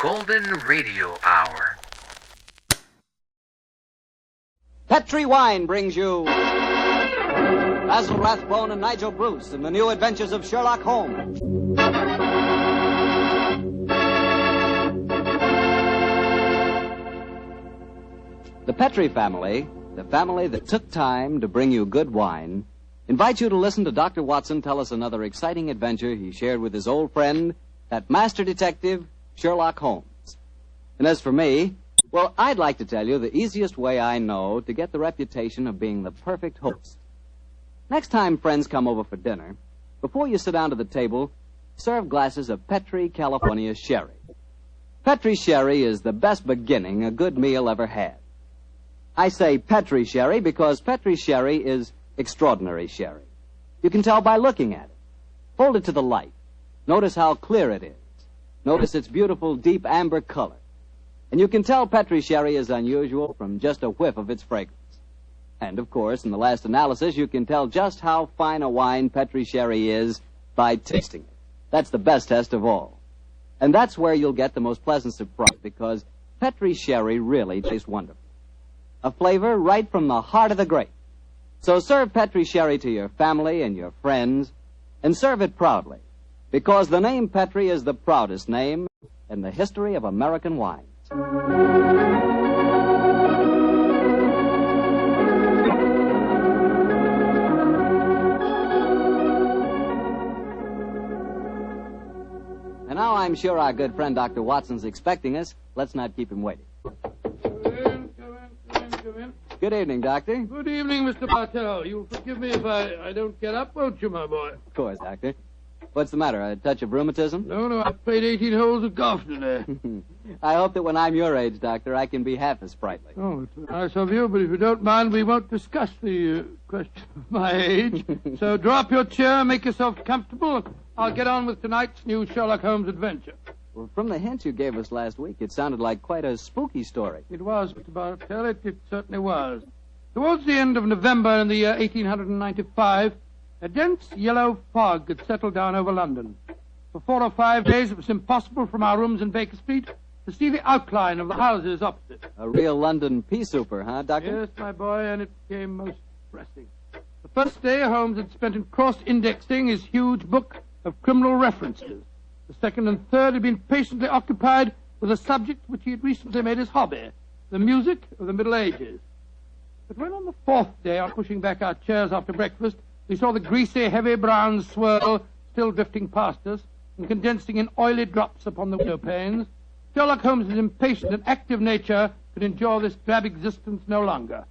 Golden Radio Hour. Petri Wine brings you Basil Rathbone and Nigel Bruce in the new adventures of Sherlock Holmes. The Petri family, the family that took time to bring you good wine, invites you to listen to Dr. Watson tell us another exciting adventure he shared with his old friend, that master detective, Sherlock Holmes. And as for me, well, I'd like to tell you the easiest way I know to get the reputation of being the perfect host. Next time friends come over for dinner, before you sit down to the table, serve glasses of Petri California Sherry. Petri Sherry is the best beginning a good meal ever had. I say Petri Sherry because Petri Sherry is extraordinary sherry. You can tell by looking at it. Hold it to the light. Notice how clear it is. Notice its beautiful, deep amber color. And you can tell Petri Sherry is unusual from just a whiff of its fragrance. And, of course, in the last analysis, you can tell just how fine a wine Petri Sherry is by tasting it. That's the best test of all. And that's where you'll get the most pleasant surprise, because Petri Sherry really tastes wonderful. A flavor right from the heart of the grape. So serve Petri Sherry to your family and your friends, and serve it proudly, because the name Petri is the proudest name in the history of American wines. And now I'm sure our good friend Dr. Watson's expecting us. Let's not keep him waiting. Come in. Good evening, Doctor. Good evening, Mr. Bartell. You'll forgive me if I don't get up, won't you, my boy? Of course, Doctor. What's the matter, a touch of rheumatism? No, I've played 18 holes of golf today. I hope that when I'm your age, Doctor, I can be half as sprightly. Oh, it's nice of you, but if you don't mind, we won't discuss the question of my age. So draw up your chair, make yourself comfortable. I'll get on with tonight's new Sherlock Holmes adventure. Well, from the hint you gave us last week, it sounded like quite a spooky story. It was, Mr. Bartell. It certainly was. Towards the end of November in the year 1895, a dense yellow fog had settled down over London. For 4 or 5 days, it was impossible from our rooms in Baker Street to see the outline of the houses opposite. A real London pea souper, huh, Doctor? Yes, my boy, and it became most depressing. The first day, Holmes had spent in cross-indexing his huge book of criminal references. The second and third had been patiently occupied with a subject which he had recently made his hobby, the music of the Middle Ages. But when on the fourth day, on pushing back our chairs after breakfast, we saw the greasy, heavy brown swirl still drifting past us and condensing in oily drops upon the window panes, Sherlock Holmes' impatient and active nature could endure this drab existence no longer.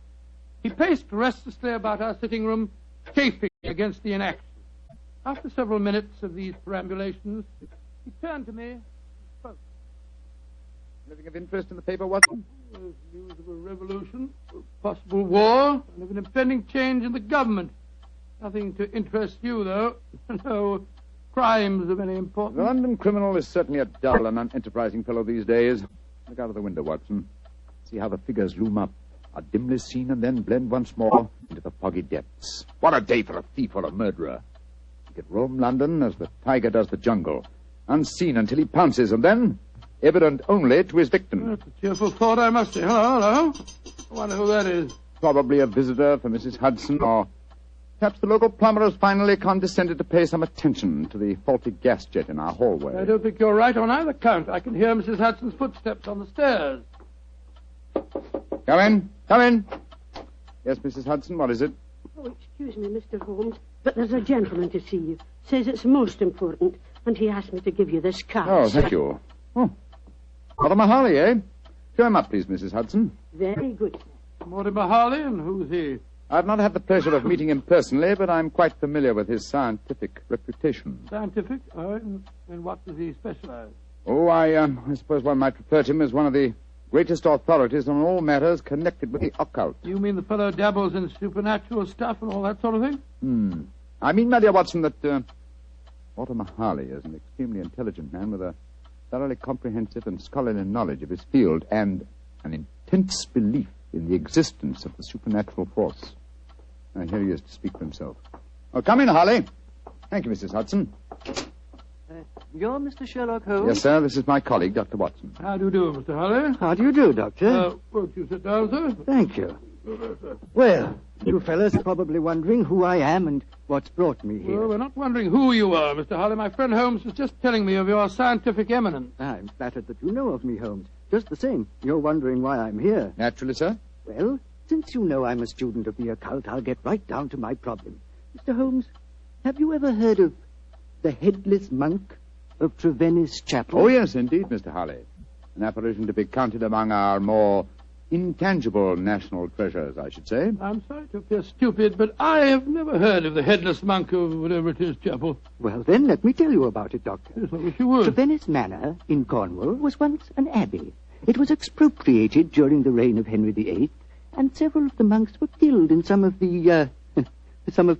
He paced restlessly about our sitting room, chafing against the inaction. After several minutes of these perambulations, he turned to me and spoke. Anything of interest in the paper, Watson? There's news of a revolution, a possible war, and of an impending change in the government. Nothing to interest you, though. No crimes of any importance. The London criminal is certainly a dull and unenterprising fellow these days. Look out of the window, Watson. See how the figures loom up, are dimly seen and then blend once more into the foggy depths. What a day for a thief or a murderer. He could roam London as the tiger does the jungle, unseen until he pounces, and then evident only to his victim. That's a cheerful thought, I must say. Hello. I wonder who that is. Probably a visitor for Mrs. Hudson, or perhaps the local plumber has finally condescended to pay some attention to the faulty gas jet in our hallway. I don't think you're right on either count. I can hear Mrs. Hudson's footsteps on the stairs. Come in. Come in. Yes, Mrs. Hudson, what is it? Oh, excuse me, Mr. Holmes, but there's a gentleman to see you. Says it's most important, and he asked me to give you this card. Oh, thank you. Oh, Mortimer Harley, eh? Show him up, please, Mrs. Hudson. Very good. Mortimer Harley, and who's he? I've not had the pleasure of meeting him personally, but I'm quite familiar with his scientific reputation. Scientific? In what does he specialize? Oh, I suppose one might refer to him as one of the greatest authorities on all matters connected with the occult. You mean the fellow dabbles in supernatural stuff and all that sort of thing? I mean, my dear Watson, that Mortimer Harley is an extremely intelligent man with a thoroughly comprehensive and scholarly knowledge of his field and an intense belief in the existence of the supernatural force. Here he is to speak for himself. Oh, come in, Harley. Thank you, Mrs. Hudson. You're Mr. Sherlock Holmes? Yes, sir. This is my colleague, Dr. Watson. How do you do, Mr. Holly? How do you do, Doctor? Won't you sit down, sir? Thank you. Well, you fellas are probably wondering who I am and what's brought me here. Well, we're not wondering who you are, Mr. Holly. My friend Holmes was just telling me of your scientific eminence. I'm flattered that you know of me, Holmes. Just the same, you're wondering why I'm here. Naturally, sir. Well, since you know I'm a student of the occult, I'll get right down to my problem. Mr. Holmes, have you ever heard of the Headless Monk of Trenis Chapel? Oh, yes, indeed, Mr. Holly. An apparition to be counted among our more intangible national treasures, I should say. I'm sorry to appear stupid, but I have never heard of the Headless Monk of whatever it is, Chapel. Well, then, let me tell you about it, Doctor. Yes, I wish you would. Trenis Manor in Cornwall was once an abbey. It was expropriated during the reign of Henry VIII, and several of the monks were killed in some of the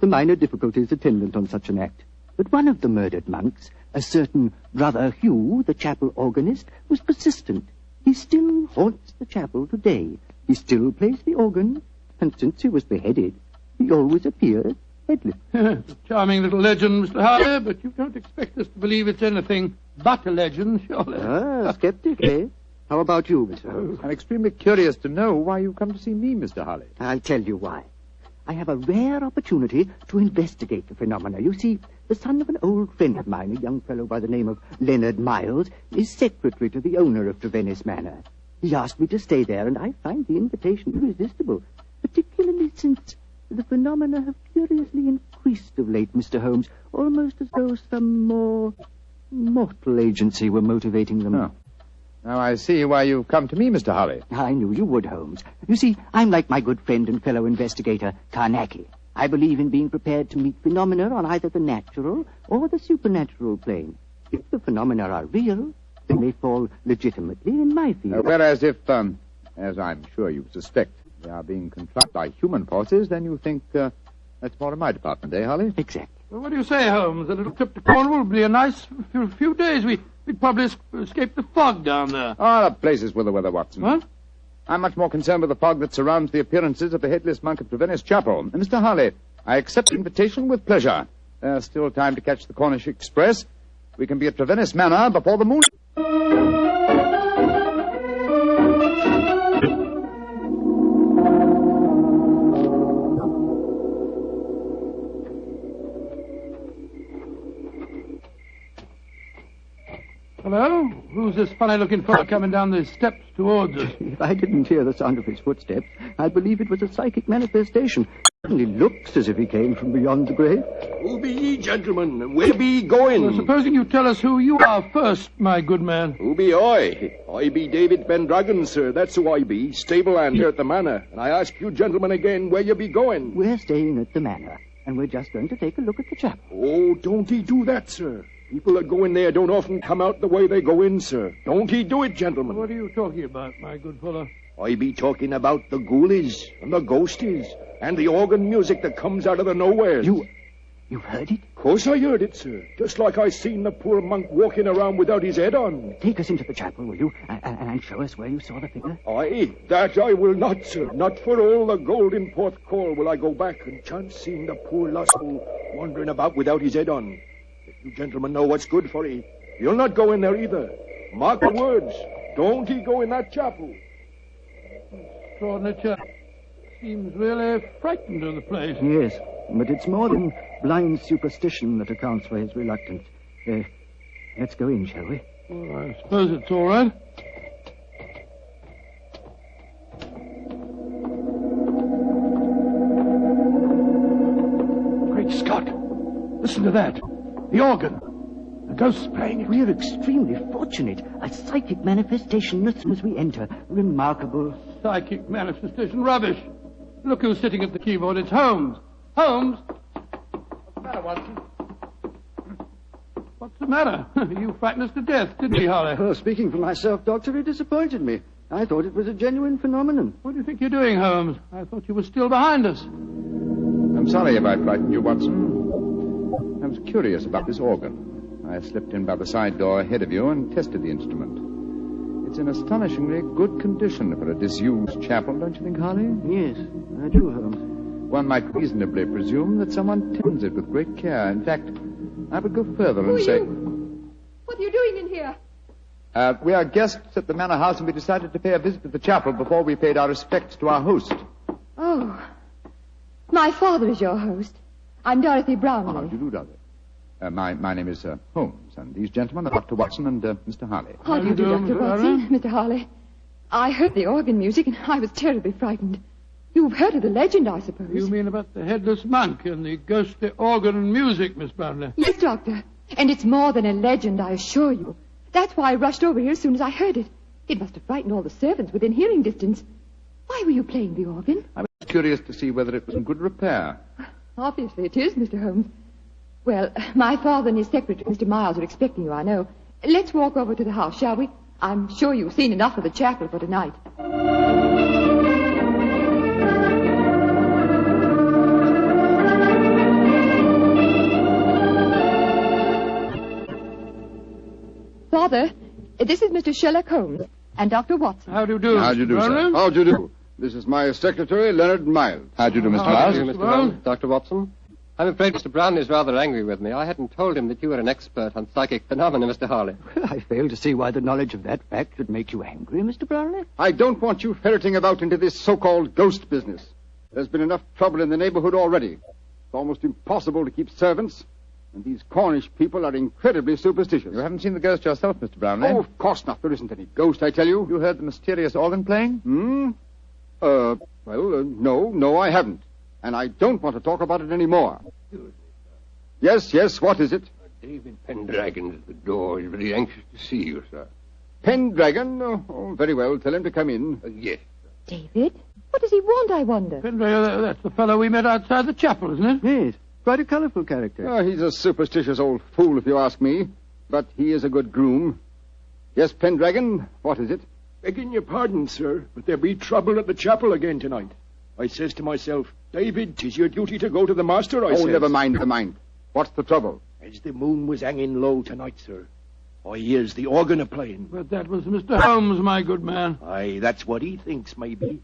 minor difficulties attendant on such an act. But one of the murdered monks, a certain Brother Hugh, the chapel organist, was persistent. He still haunts the chapel today. He still plays the organ, and since he was beheaded, he always appears headless. It's a charming little legend, Mr. Harley, but you don't expect us to believe it's anything but a legend, surely. Ah, skeptic, eh? How about you, Mr. Holmes? I'm extremely curious to know why you come to see me, Mr. Holly. I'll tell you why. I have a rare opportunity to investigate the phenomena. You see, the son of an old friend of mine, a young fellow by the name of Leonard Miles, is secretary to the owner of Trenis Manor. He asked me to stay there, and I find the invitation irresistible, particularly since the phenomena have curiously increased of late, Mr. Holmes, almost as though some more mortal agency were motivating them. Oh. Now I see why you've come to me, Mr. Holly. I knew you would, Holmes. You see, I'm like my good friend and fellow investigator, Carnacki. I believe in being prepared to meet phenomena on either the natural or the supernatural plane. If the phenomena are real, they may fall legitimately in my field. Whereas if, as I'm sure you suspect, they are being contrived by human forces, then you think that's more in my department, eh, Holly? Exactly. Well, what do you say, Holmes? A little trip to Cornwall would be a nice few days. We'd probably escape the fog down there. Ah, the places with the weather, Watson. What? I'm much more concerned with the fog that surrounds the appearances of the Headless Monk of Trenis Chapel. And Mr. Harley, I accept the invitation with pleasure. There's still time to catch the Cornish Express. We can be at Trenis Manor before the moon... Hello? Who's this funny-looking fellow coming down the steps towards us? If I didn't hear the sound of his footsteps, I'd believe it was a psychic manifestation. He looks as if he came from beyond the grave. Who be ye, gentlemen? Where be ye going? Well, supposing you tell us who you are first, my good man. Who be I? I be David Pendragon, sir. That's who I be. Stable hand here at the manor. And I ask you gentlemen again where you be going. We're staying at the manor, and we're just going to take a look at the chapel. Oh, don't ye do that, sir. People that go in there don't often come out the way they go in, sir. Don't ye do it, gentlemen. What are you talking about, my good fellow? I be talking about the ghoulies and the ghosties and the organ music that comes out of the nowheres. You've heard it? Of course I heard it, sir. Just like I seen the poor monk walking around without his head on. Take us into the chapel, will you? And show us where you saw the figure. Aye, that I will not, sir. Not for all the gold in Port Call will I go back and chance seeing the poor lustful wandering about without his head on. If you gentlemen know what's good for ye, you'll not go in there either. Mark the words. Don't ye go in that chapel. Extraordinary chap. Seems really frightened of the place. Yes, but it's more than blind superstition that accounts for his reluctance. Let's go in, shall we? Well, I suppose it's all right. Great Scott! Listen to that. The organ. The ghost's playing it. We're extremely fortunate. A psychic manifestation as soon as we enter. Remarkable. Psychic manifestation. Rubbish. Look who's sitting at the keyboard. It's Holmes. Holmes! What's the matter, Watson? What's the matter? You frightened us to death, didn't you, Holly? Well, speaking for myself, Doctor, it disappointed me. I thought it was a genuine phenomenon. What do you think you're doing, Holmes? I thought you were still behind us. I'm sorry if I frightened you, Watson. I was curious about this organ. I slipped in by the side door ahead of you and tested the instrument. It's in astonishingly good condition for a disused chapel, don't you think, Harley? Yes, I do, Holmes. One might reasonably presume that someone tends it with great care. In fact, I would go further and say... Who What are you doing in here? We are guests at the Manor House, and we decided to pay a visit to the chapel before we paid our respects to our host. Oh. My father is your host. I'm Dorothy Brownlee. How do you do, Dorothy? My name is Holmes, and these gentlemen are Dr. Watson and Mr. Harley. How do you do, Dr. Watson? Mr. Harley. I heard the organ music, and I was terribly frightened. You've heard of the legend, I suppose. You mean about the headless monk and the ghostly organ and music, Miss Brownlee? Yes, Doctor. And it's more than a legend, I assure you. That's why I rushed over here as soon as I heard it. It must have frightened all the servants within hearing distance. Why were you playing the organ? I was curious to see whether it was in good repair. Obviously it is, Mr. Holmes. Well, my father and his secretary, Mr. Miles, are expecting you, I know. Let's walk over to the house, shall we? I'm sure you've seen enough of the chapel for tonight. Father, this is Mr. Sherlock Holmes and Dr. Watson. How do you do? How do you do, sir? How do you do? This is my secretary, Leonard Miles. How do you do, Mr. How Miles? do you, Mr. Holmes? Dr. Watson? I'm afraid Mr. Brownlee is rather angry with me. I hadn't told him that you were an expert on psychic phenomena, Mr. Harley. Well, I fail to see why the knowledge of that fact should make you angry, Mr. Brownlee. I don't want you ferreting about into this so-called ghost business. There's been enough trouble in the neighborhood already. It's almost impossible to keep servants, and these Cornish people are incredibly superstitious. You haven't seen the ghost yourself, Mr. Brownlee? Oh, of course not. There isn't any ghost, I tell you. You heard the mysterious organ playing? No, I haven't. And I don't want to talk about it anymore. Yes, what is it? David Pendragon's at the door. He's very anxious to see you, sir. Pendragon? Oh, very well. Tell him to come in. Yes. David? What does he want, I wonder? Pendragon, that's the fellow we met outside the chapel, isn't it? Yes, quite a colourful character. Oh, he's a superstitious old fool, if you ask me. But he is a good groom. Yes, Pendragon, what is it? Begging your pardon, sir, but there be trouble at the chapel again tonight. I says to myself, David, 'tis your duty to go to the master, I says. Never mind. What's the trouble? As the moon was hanging low tonight, sir, I hears the organ a-playing. But that was Mr. Holmes, my good man. Aye, that's what he thinks, maybe.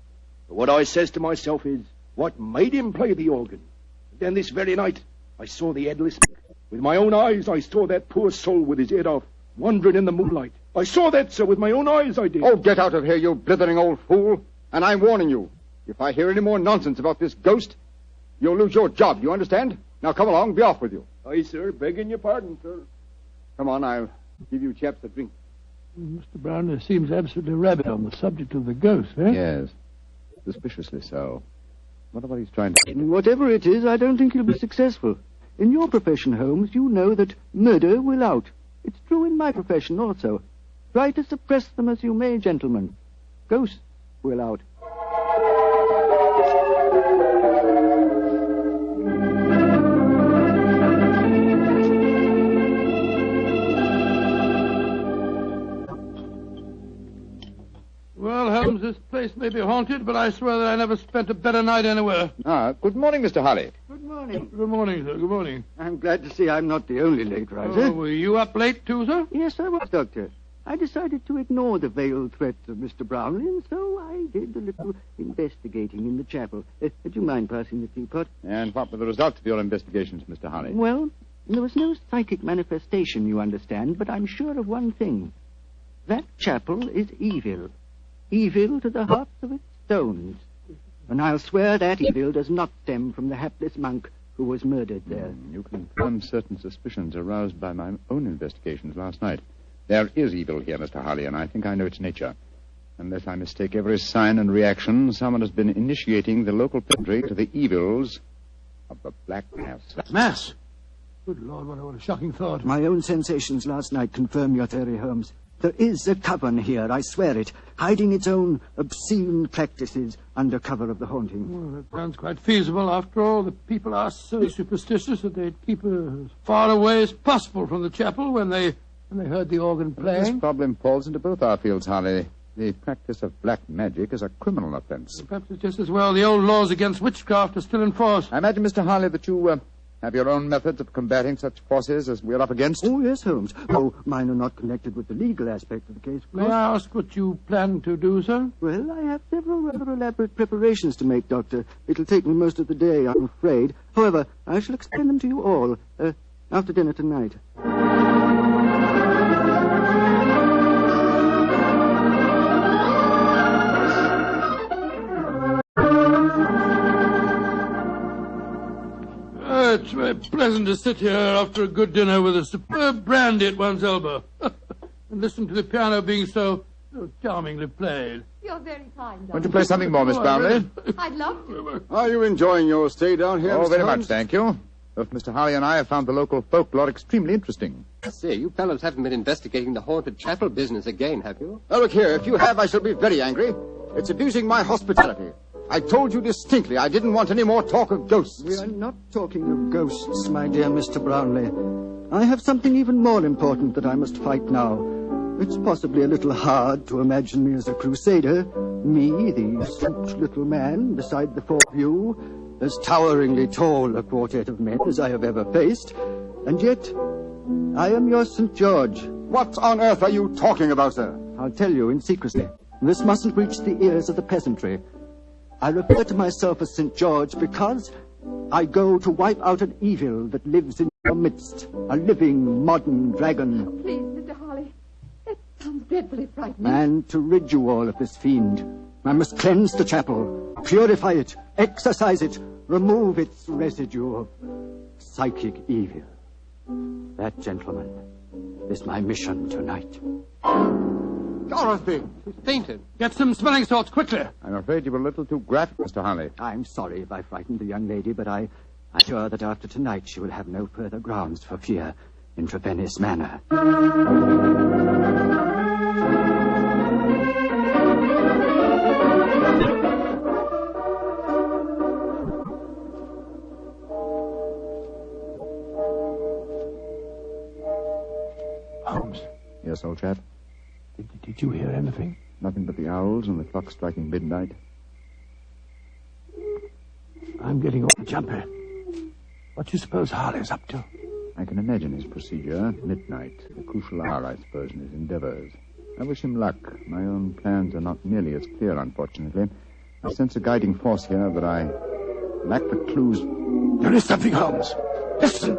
But what I says to myself is, what made him play the organ? And then this very night, I saw the Headless. With my own eyes, I saw that poor soul with his head off, wandering in the moonlight. I saw that, sir, with my own eyes, I did. Oh, get out of here, you blithering old fool. And I'm warning you. If I hear any more nonsense about this ghost, you'll lose your job, you understand? Now, come along, be off with you. Aye, sir, begging your pardon, sir. Come on, I'll give you chaps a drink. Mr. Brownlee seems absolutely rabid on the subject of the ghost, eh? Yes. Suspiciously so. Wonder what he's trying to... Whatever it is, I don't think he'll be successful. In your profession, Holmes, you know that murder will out. It's true in my profession also. Try to suppress them as you may, gentlemen. Ghosts will out. Well, Holmes, this place may be haunted, but I swear that I never spent a better night anywhere. Good morning, Mr. Harley. Good morning. Good morning, sir. Good morning. I'm glad to see I'm not the only late riser. Oh, were you up late, too, sir? Yes, I was, Doctor. I decided to ignore the veiled threats of Mr. Brownlee, and so I did a little investigating in the chapel. Do you mind passing the teapot? And what were the results of your investigations, Mr. Harley? Well, there was no psychic manifestation, you understand, but I'm sure of one thing. That chapel is evil. Evil to the hearts of its stones. And I'll swear that evil does not stem from the hapless monk who was murdered there. You confirm certain suspicions aroused by my own investigations last night. There is evil here, Mr. Harley, and I think I know its nature. Unless I mistake every sign and reaction, someone has been initiating the local peasantry to the evils of the Black Mass. Mass? Good Lord, what a shocking thought. My own sensations last night confirm your theory, Holmes. There is a coven here, I swear it, hiding its own obscene practices under cover of the haunting. Well, that sounds quite feasible. After all, the people are so superstitious that they'd keep as far away as possible from the chapel when they heard the organ playing. This problem falls into both our fields, Harley. The practice of black magic is a criminal offense. Perhaps it's just as well the old laws against witchcraft are still in force. I imagine, Mr. Harley, that you have your own methods of combating such forces as we're up against. Oh, yes, Holmes. Oh, mine are not connected with the legal aspect of the case, of course. May I ask what you plan to do, sir? Well, I have several rather elaborate preparations to make, Doctor. It'll take me most of the day, I'm afraid. However, I shall explain them to you all after dinner tonight. it's very pleasant to sit here after a good dinner with a superb brandy at one's elbow and listen to the piano being so charmingly played. You're very kind, Want to play something more, Miss Brownlee? I'd love to. Are you enjoying your stay down here, Oh, Mr. very Holmes? much, thank you. Both Mr. Harley and I have found the local folklore extremely interesting. Say, you fellows haven't been investigating the haunted chapel business again, have you? Now, look here. If you have, I shall be very angry. It's abusing my hospitality. I told you distinctly I didn't want any more talk of ghosts. We are not talking of ghosts, my dear Mr. Brownlee. I have something even more important that I must fight now. It's possibly a little hard to imagine me as a crusader. Me, the stooped little man, beside the four of you, as toweringly tall a quartet of men as I have ever faced. And yet, I am your St. George. What on earth are you talking about, sir? I'll tell you in secrecy. This mustn't reach the ears of the peasantry. I refer to myself as St. George because I go to wipe out an evil that lives in your midst. A living, modern dragon. Please, Mr. Harley. That sounds dreadfully frightening. And to rid you all of this fiend, I must cleanse the chapel, purify it, exorcise it, remove its residue of psychic evil. That, gentlemen, is my mission tonight. Dorothy! She's fainted. Get some smelling salts, quickly. I'm afraid you were a little too graphic, Mr. Harley. I'm sorry if I frightened the young lady, but I'm sure that after tonight she will have no further grounds for fear in Trenis Manor. Holmes, Yes, old chap? did you hear anything? Nothing but the owls and the clock striking midnight. I'm getting all jumpy. What do you suppose Harley's up to? I can imagine his procedure. Midnight, the crucial hour, I suppose, in his endeavors. I wish him luck. My own plans are not nearly as clear, unfortunately. I sense a guiding force here, but I lack the clues. There is something, Holmes. Listen.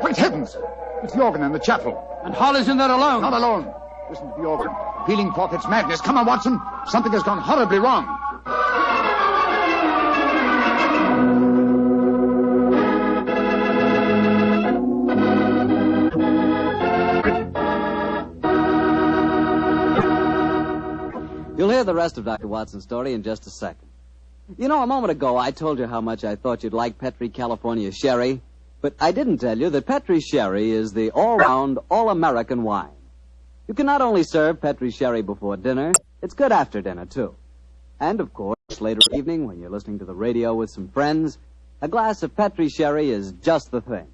Great heavens! It's the organ in the chapel. And Harley's in there alone. Not alone. Listen to the organ. Pealing forth its madness. Come on, Watson. Something has gone horribly wrong. You'll hear the rest of Dr. Watson's story in just a second. You know, a moment ago I told you how much I thought you'd like Petri California Sherry, but I didn't tell you that Petri Sherry is the all-round, all-American wine. You can not only serve Petri Sherry before dinner, it's good after dinner, too. And, of course, later evening when you're listening to the radio with some friends, a glass of Petri Sherry is just the thing.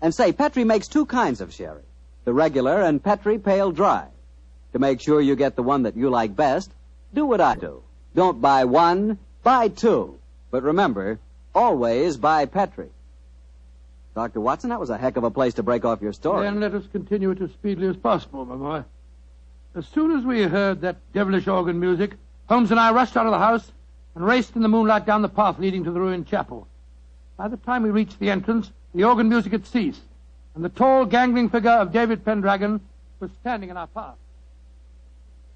And say, Petri makes two kinds of sherry, the regular and Petri Pale Dry. To make sure you get the one that you like best, do what I do. Don't buy one, buy two. But remember, always buy Petri. Dr. Watson, that was a heck of a place to break off your story. Then let us continue it as speedily as possible, my boy. As soon as we heard that devilish organ music, Holmes and I rushed out of the house and raced in the moonlight down the path leading to the ruined chapel. By the time we reached the entrance, the organ music had ceased, and the tall, gangling figure of David Pendragon was standing in our path.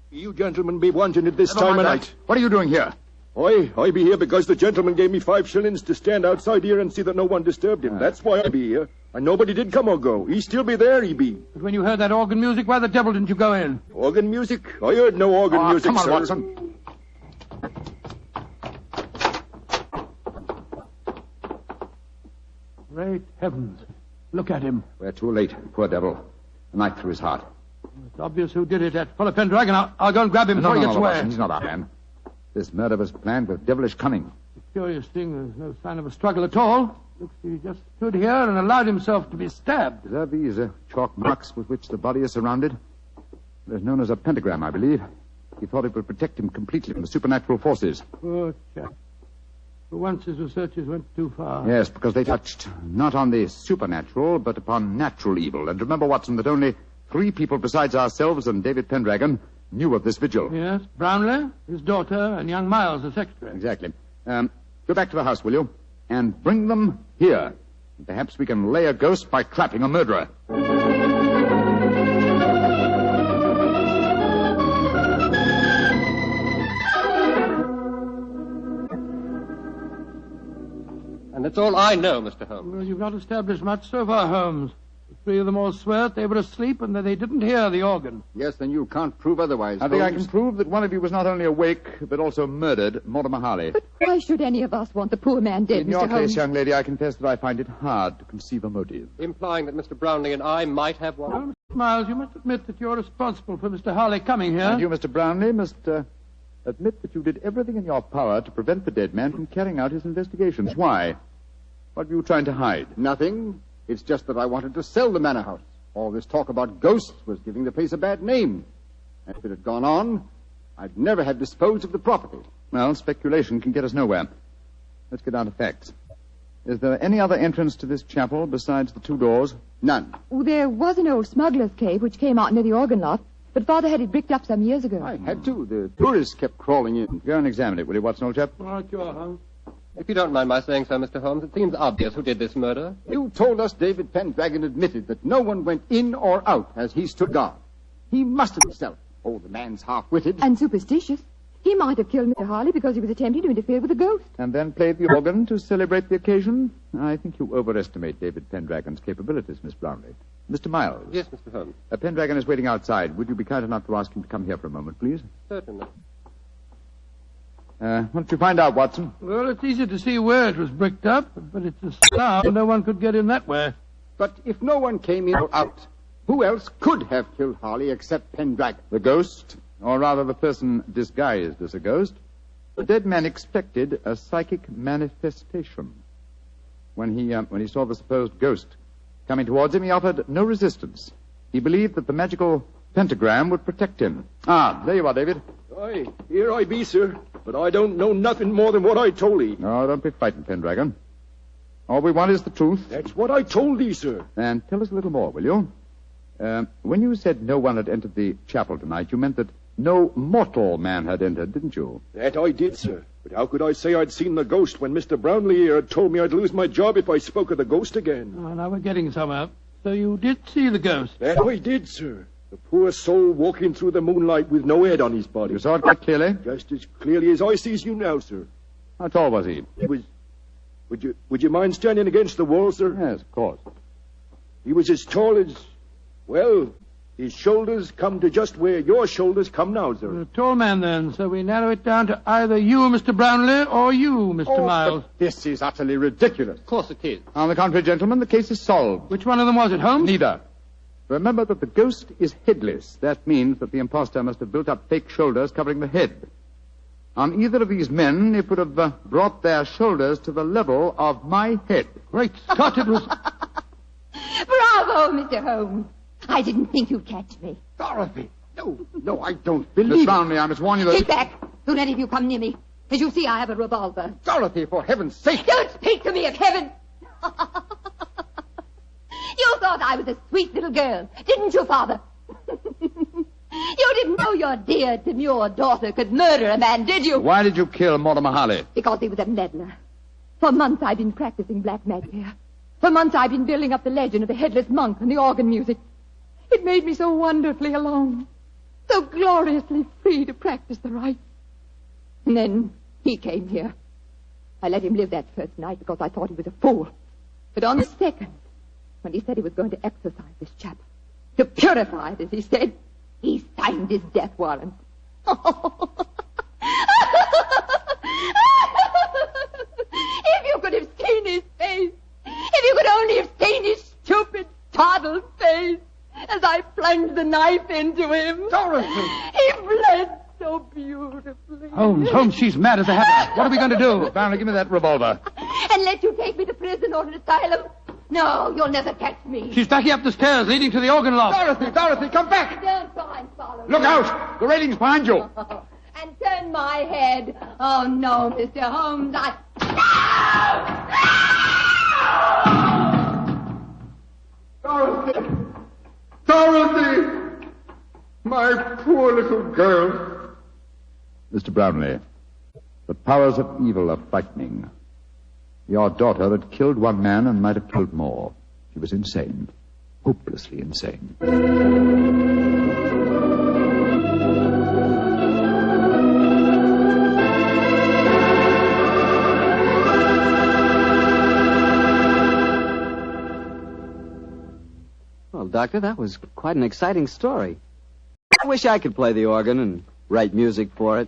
You gentlemen be wanting at this Never time of mind night. that. What are you doing here? I be here because the gentleman gave me 5 shillings to stand outside here and see that no one disturbed him. That's why I be here. And nobody did come or go. He still be there, he be. But when you heard that organ music, why the devil didn't you go in? Organ music? I heard no organ music, come on, sir. Watson. Great heavens. Look at him. We're too late. Poor devil. A knife through his heart. It's obvious who did it. That fellow Pendragon. I'll go and grab him before he gets away. Watson. He's not our man. This murder was planned with devilish cunning. The curious thing, there's no sign of a struggle at all. Looks he just stood here and allowed himself to be stabbed. Are these chalk marks with which the body is surrounded? It is known as a pentagram, I believe. He thought it would protect him completely from the supernatural forces. Poor chap. For once his researches went too far. Yes, because they touched not on the supernatural, but upon natural evil. And remember, Watson, that only 3 people besides ourselves and David Pendragon knew of this vigil. Yes, Brownlee, his daughter, and young Miles, the secretary. Exactly. Go back to the house, will you? And bring them here. Perhaps we can lay a ghost by trapping a murderer. And that's all I know, Mr. Holmes. Well, you've not established much so far, Holmes. The three of them all swear they were asleep and that they didn't hear the organ. Yes, then you can't prove otherwise, I think I Holmes. can prove that one of you was not only awake, but also murdered Mortimer Harley. But why should any of us want the poor man dead, In your Mr. Holmes? case, young lady, I confess that I find it hard to conceive a motive. Implying that Mr. Brownlee and I might have one. Well, Mr. Miles, you must admit that you're responsible for Mr. Harley coming here. And you, Mr. Brownlee, must admit that you did everything in your power to prevent the dead man from carrying out his investigations. Why? What were you trying to hide? Nothing. It's just that I wanted to sell the manor house. All this talk about ghosts was giving the place a bad name. And if it had gone on, I'd never have disposed of the property. Well, speculation can get us nowhere. Let's get down to facts. Is there any other entrance to this chapel besides the two doors? None. Oh, there was an old smuggler's cave which came out near the organ loft, but Father had it bricked up some years ago. I had to. The tourists kept crawling in. Go and examine it, will you, Watson, old chap? All right, you are, Holmes. If you don't mind my saying so, Mr. Holmes, it seems obvious who did this murder. You told us David Pendragon admitted that no one went in or out as he stood guard. He must have himself. Oh, the man's half-witted. And superstitious. He might have killed Mr. Harley because he was attempting to interfere with a ghost. And then played the organ to celebrate the occasion? I think you overestimate David Pendragon's capabilities, Miss Brownlee. Mr. Miles. Yes, Mr. Holmes. Pendragon is waiting outside. Would you be kind enough to ask him to come here for a moment, please? Certainly. What did you find out, Watson? Well, it's easy to see where it was bricked up, but it's a slab. No one could get in that way. But if no one came in or out, who else could have killed Harley except Pendragon? The ghost, or rather the person disguised as a ghost. The dead man expected a psychic manifestation. When he saw the supposed ghost coming towards him, he offered no resistance. He believed that the magical pentagram would protect him. Ah, there you are, David. Aye, here I be, sir. But I don't know nothing more than what I told thee. No, don't be frightened, Pendragon. All we want is the truth. That's what I told thee, sir. And tell us a little more, will you? When you said no one had entered the chapel tonight, you meant that no mortal man had entered, didn't you? That I did, sir. But how could I say I'd seen the ghost when Mr. Brownlee here had told me I'd lose my job if I spoke of the ghost again? Oh, now we're getting somewhere. So you did see the ghost? That I did, sir. The poor soul walking through the moonlight with no head on his body. You saw it quite clearly? Just as clearly as I sees you now, sir. How tall was he? He was... Would you mind standing against the wall, sir? Yes, of course. He was as tall as... Well, his shoulders come to just where your shoulders come now, sir. A tall man, then. So we narrow it down to either you, Mr. Brownlee, or you, Mr. Miles. But this is utterly ridiculous. Of course it is. On the contrary, gentlemen, the case is solved. Which one of them was it, Holmes? Neither. Remember that the ghost is headless. That means that the impostor must have built up fake shoulders covering the head. On either of these men, it would have brought their shoulders to the level of my head. Great Scott, it was... Bravo, Mr. Holmes. I didn't think you'd catch me. Dorothy! No, I don't believe Miss it. Brownlee, I must warn you that... Keep back. Don't any of you come near me. As you see, I have a revolver. Dorothy, for heaven's sake! Don't speak to me of heaven. You thought I was a sweet little girl, didn't you, Father? You didn't know your dear, demure daughter could murder a man, did you? Why did you kill Mortimer Harley? Because he was a meddler. For months I've been practicing black magic here. For months I've been building up the legend of the headless monk and the organ music. It made me so wonderfully alone, so gloriously free to practice the rites. And then he came here. I let him live that first night because I thought he was a fool. But on the second, when he said he was going to exorcise this chapel, to purify it, as he said, he signed his death warrant. If you could have seen his face, if you could only have seen his stupid, startled face as I plunged the knife into him. Dorothy! He bled so beautifully. Holmes, she's mad as a hatter. What are we going to do? Brownlee, give me that revolver. And let you take me to prison or an asylum? No, you'll never catch me. She's backing up the stairs leading to the organ loft. Dorothy, come back! Don't try and follow me. Look out! The railing's behind you. And turn my head. Oh, no, Mr. Holmes, Dorothy! My poor little girl. Mr. Brownlee, the powers of evil are frightening. Your daughter had killed one man and might have killed more. She was insane. Hopelessly insane. Doctor, that was quite an exciting story. I wish I could play the organ and write music for it.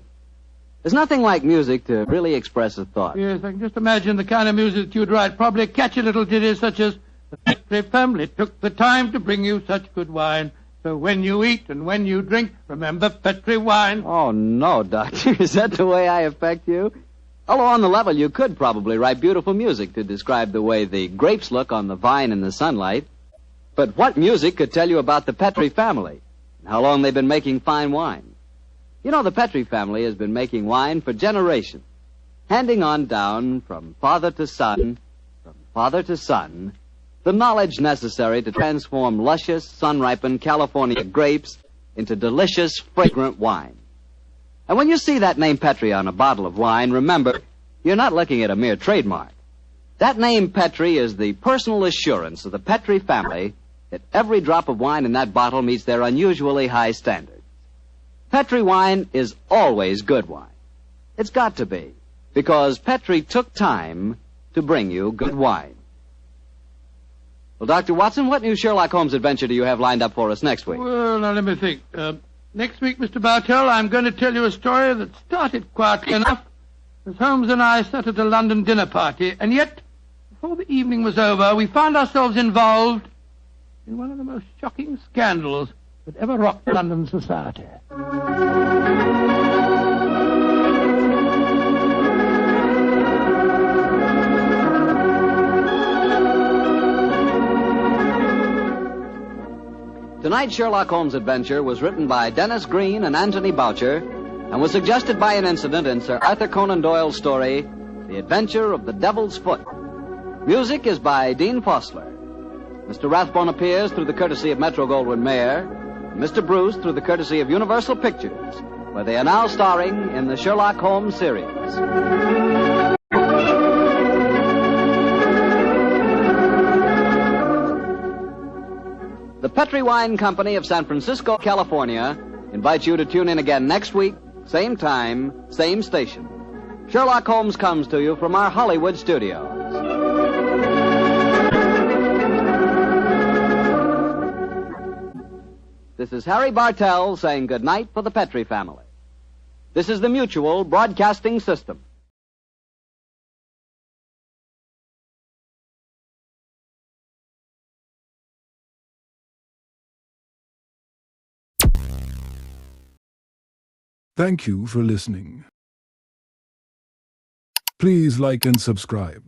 There's nothing like music to really express a thought. Yes, I can just imagine the kind of music that you'd write. Probably catchy little ditties such as, "The Petri family took the time to bring you such good wine. So when you eat and when you drink, remember Petri wine." Oh, no, Doctor. Is that the way I affect you? Although on the level, you could probably write beautiful music to describe the way the grapes look on the vine in the sunlight. But what music could tell you about the Petri family and how long they've been making fine wine? You know, the Petri family has been making wine for generations, handing on down from father to son, the knowledge necessary to transform luscious, sun-ripened California grapes into delicious, fragrant wine. And when you see that name Petri on a bottle of wine, remember, you're not looking at a mere trademark. That name Petri is the personal assurance of the Petri family that every drop of wine in that bottle meets their unusually high standards. Petri wine is always good wine. It's got to be, because Petri took time to bring you good wine. Well, Dr. Watson, what new Sherlock Holmes adventure do you have lined up for us next week? Well, now let me think. Next week, Mr. Bartell, I'm going to tell you a story that started quietly enough as Holmes and I sat at a London dinner party, and yet, before the evening was over, we found ourselves involved in one of the most shocking scandals that ever rocked London society. Tonight's Sherlock Holmes adventure was written by Dennis Green and Anthony Boucher and was suggested by an incident in Sir Arthur Conan Doyle's story, The Adventure of the Devil's Foot. Music is by Dean Fossler. Mr. Rathbone appears through the courtesy of Metro-Goldwyn-Mayer, and Mr. Bruce through the courtesy of Universal Pictures, where they are now starring in the Sherlock Holmes series. The Petri Wine Company of San Francisco, California, invites you to tune in again next week, same time, same station. Sherlock Holmes comes to you from our Hollywood studios. This is Harry Bartell saying good night for the Petri family. This is the Mutual Broadcasting System. Thank you for listening. Please like and subscribe.